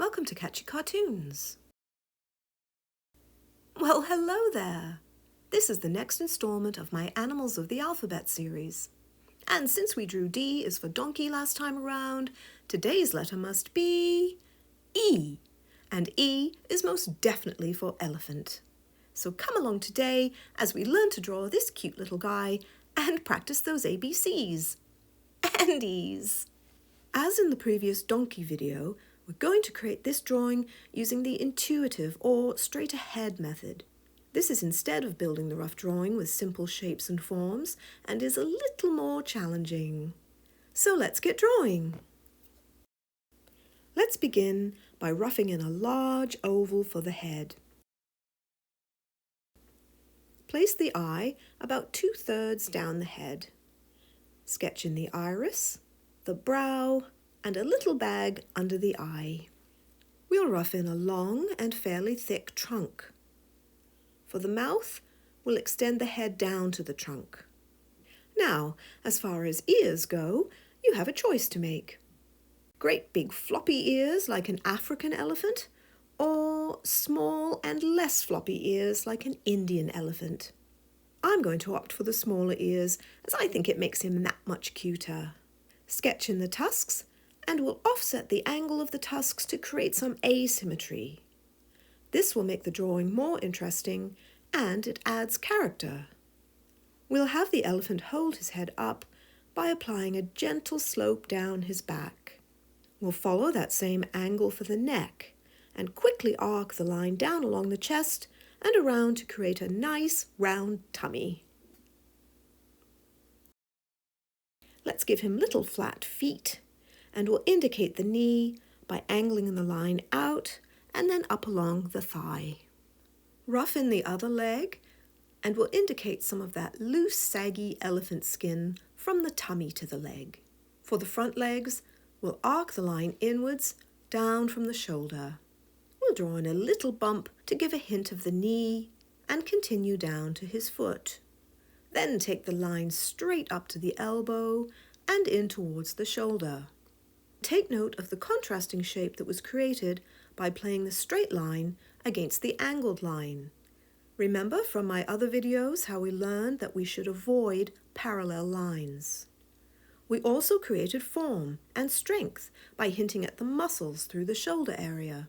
Welcome to Catchy Cartoons. Well, hello there. This is the next installment of my Animals of the Alphabet series. And since we drew D is for donkey last time around, today's letter must be E. And E is most definitely for elephant. So come along today as we learn to draw this cute little guy and practice those ABCs and E's. As in the previous donkey video, we're going to create this drawing using the intuitive or straight ahead method. This is instead of building the rough drawing with simple shapes and forms and is a little more challenging. So let's get drawing. Let's begin by roughing in a large oval for the head. Place the eye about 2/3 down the head. Sketch in the iris, the brow, and a little bag under the eye. We'll rough in a long and fairly thick trunk. For the mouth, we'll extend the head down to the trunk. Now, as far as ears go, you have a choice to make. Great big floppy ears like an African elephant, or small and less floppy ears like an Indian elephant. I'm going to opt for the smaller ears as I think it makes him that much cuter. Sketch in the tusks, and we'll offset the angle of the tusks to create some asymmetry. This will make the drawing more interesting and it adds character. We'll have the elephant hold his head up by applying a gentle slope down his back. We'll follow that same angle for the neck and quickly arc the line down along the chest and around to create a nice round tummy. Let's give him little flat feet, and we'll indicate the knee by angling the line out and then up along the thigh. Rough in the other leg, and we'll indicate some of that loose, saggy elephant skin from the tummy to the leg. For the front legs, we'll arc the line inwards, down from the shoulder. We'll draw in a little bump to give a hint of the knee and continue down to his foot. Then take the line straight up to the elbow and in towards the shoulder. Take note of the contrasting shape that was created by playing the straight line against the angled line. Remember from my other videos how we learned that we should avoid parallel lines. We also created form and strength by hinting at the muscles through the shoulder area.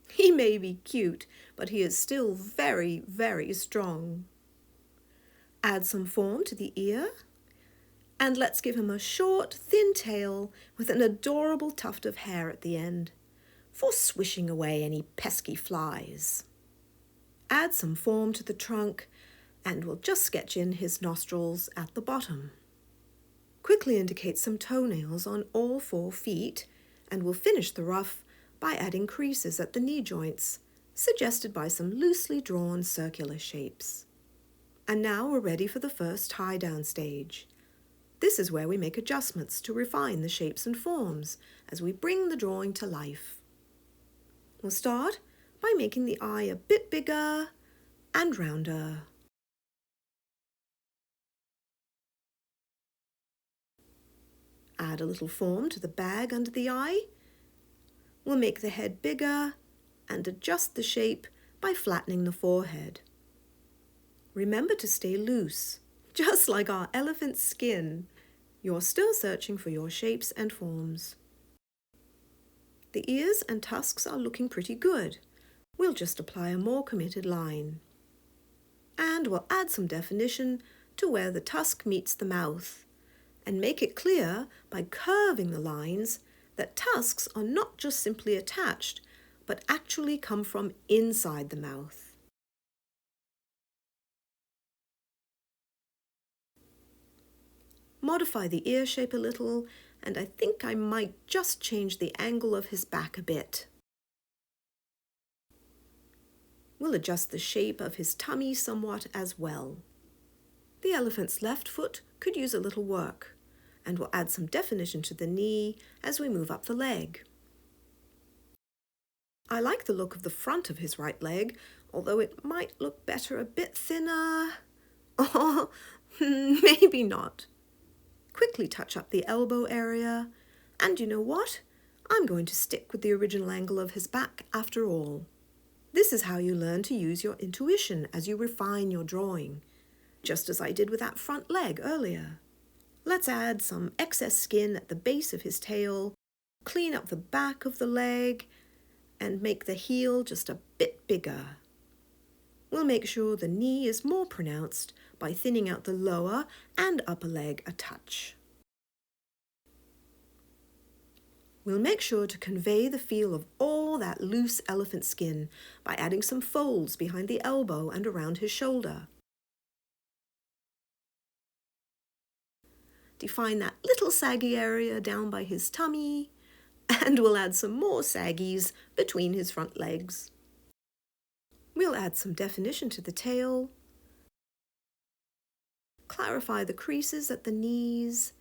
He may be cute, but he is still very, very strong. Add some form to the ear. And let's give him a short, thin tail with an adorable tuft of hair at the end for swishing away any pesky flies. Add some form to the trunk and we'll just sketch in his nostrils at the bottom. Quickly indicate some toenails on all 4 feet and we'll finish the rough by adding creases at the knee joints, suggested by some loosely drawn circular shapes. And now we're ready for the first tie-down stage. This is where we make adjustments to refine the shapes and forms as we bring the drawing to life. We'll start by making the eye a bit bigger and rounder. Add a little form to the bag under the eye. We'll make the head bigger and adjust the shape by flattening the forehead. Remember to stay loose, just like our elephant's skin. You're still searching for your shapes and forms. The ears and tusks are looking pretty good. We'll just apply a more committed line. And we'll add some definition to where the tusk meets the mouth and make it clear by curving the lines that tusks are not just simply attached, but actually come from inside the mouth. Modify the ear shape a little, and I think I might just change the angle of his back a bit. We'll adjust the shape of his tummy somewhat as well. The elephant's left foot could use a little work, and we'll add some definition to the knee as we move up the leg. I like the look of the front of his right leg, although it might look better a bit thinner. Or maybe not. Quickly touch up the elbow area, and you know what? I'm going to stick with the original angle of his back after all. This is how you learn to use your intuition as you refine your drawing, just as I did with that front leg earlier. Let's add some excess skin at the base of his tail, clean up the back of the leg, and make the heel just a bit bigger. We'll make sure the knee is more pronounced by thinning out the lower and upper leg a touch. We'll make sure to convey the feel of all that loose elephant skin by adding some folds behind the elbow and around his shoulder. Define that little saggy area down by his tummy, and we'll add some more saggies between his front legs. We'll add some definition to the tail, clarify the creases at the knees,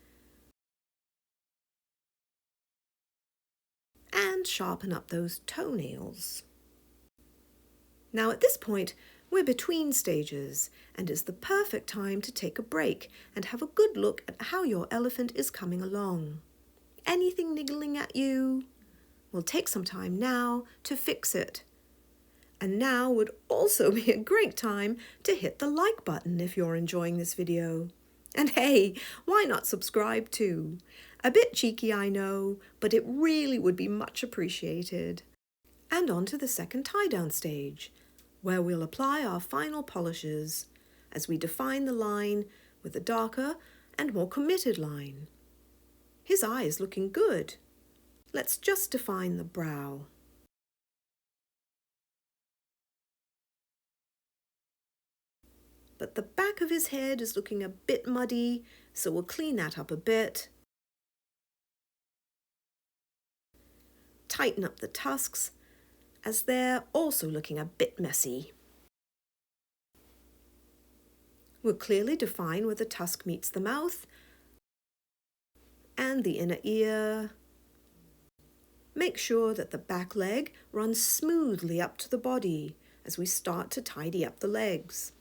and sharpen up those toenails. Now at this point, we're between stages, and is the perfect time to take a break and have a good look at how your elephant is coming along. Anything niggling at you? We'll take some time now to fix it. And now would also be a great time to hit the like button if you're enjoying this video. And hey, why not subscribe too? A bit cheeky, I know, but it really would be much appreciated. And on to the second tie-down stage, where we'll apply our final polishes as we define the line with a darker and more committed line. His eye is looking good. Let's just define the brow. But the back of his head is looking a bit muddy, so we'll clean that up a bit. Tighten up the tusks, as they're also looking a bit messy. We'll clearly define where the tusk meets the mouth and the inner ear. Make sure that the back leg runs smoothly up to the body as we start to tidy up the legs.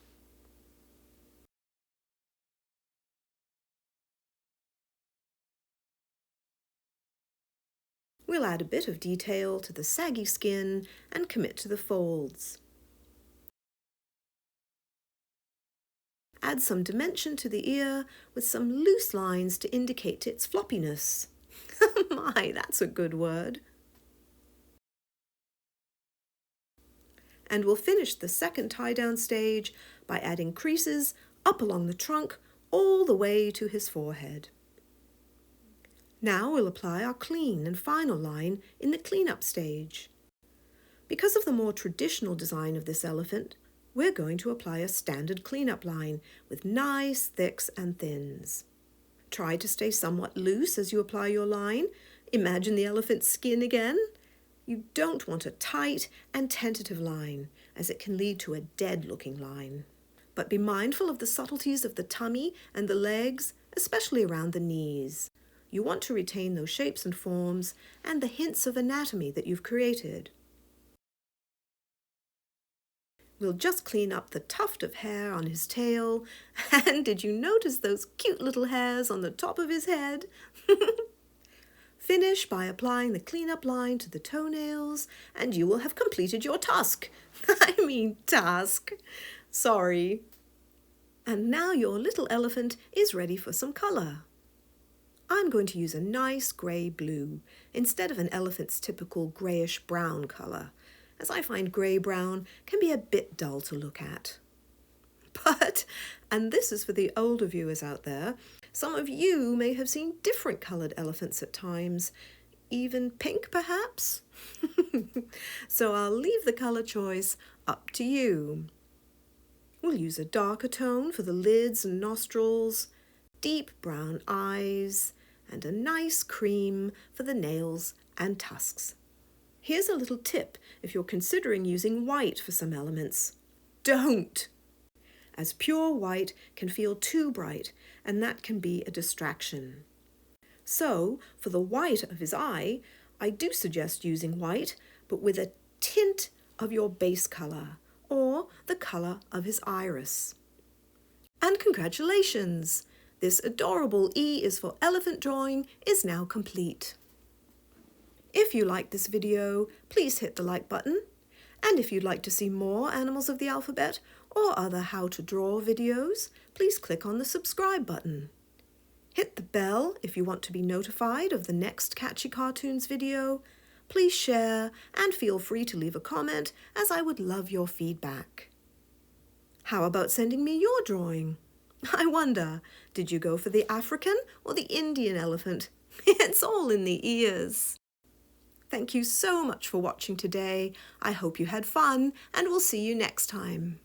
We'll add a bit of detail to the saggy skin and commit to the folds. Add some dimension to the ear with some loose lines to indicate its floppiness. My, that's a good word. And we'll finish the second tie-down stage by adding creases up along the trunk all the way to his forehead. Now we'll apply our clean and final line in the cleanup stage. Because of the more traditional design of this elephant, we're going to apply a standard cleanup line with nice thicks and thins. Try to stay somewhat loose as you apply your line. Imagine the elephant's skin again. You don't want a tight and tentative line, as it can lead to a dead-looking line. But be mindful of the subtleties of the tummy and the legs, especially around the knees. You want to retain those shapes and forms and the hints of anatomy that you've created. We'll just clean up the tuft of hair on his tail. And did you notice those cute little hairs on the top of his head? Finish by applying the cleanup line to the toenails, and you will have completed your tusk. I mean tusk. Sorry. And now your little elephant is ready for some colour. I'm going to use a nice grey-blue instead of an elephant's typical greyish-brown colour, as I find grey-brown can be a bit dull to look at. But, and this is for the older viewers out there, some of you may have seen different coloured elephants at times, even pink perhaps? So I'll leave the colour choice up to you. We'll use a darker tone for the lids and nostrils, deep brown eyes, and a nice cream for the nails and tusks. Here's a little tip if you're considering using white for some elements. Don't! As pure white can feel too bright, and that can be a distraction. So, for the white of his eye, I do suggest using white, but with a tint of your base colour, or the colour of his iris. And congratulations! This adorable E is for Elephant drawing is now complete. If If you liked this video, please hit the like button. And if you'd like to see more animals of the alphabet or other how to draw videos, please click on the subscribe button. Hit the bell if you want to be notified of the next Catchy Cartoons video. Please share and feel free to leave a comment, as I would love your feedback. How about sending me your drawing? I wonder, did you go for the African or the Indian elephant? It's all in the ears. Thank you so much for watching today. I hope you had fun, and we'll see you next time.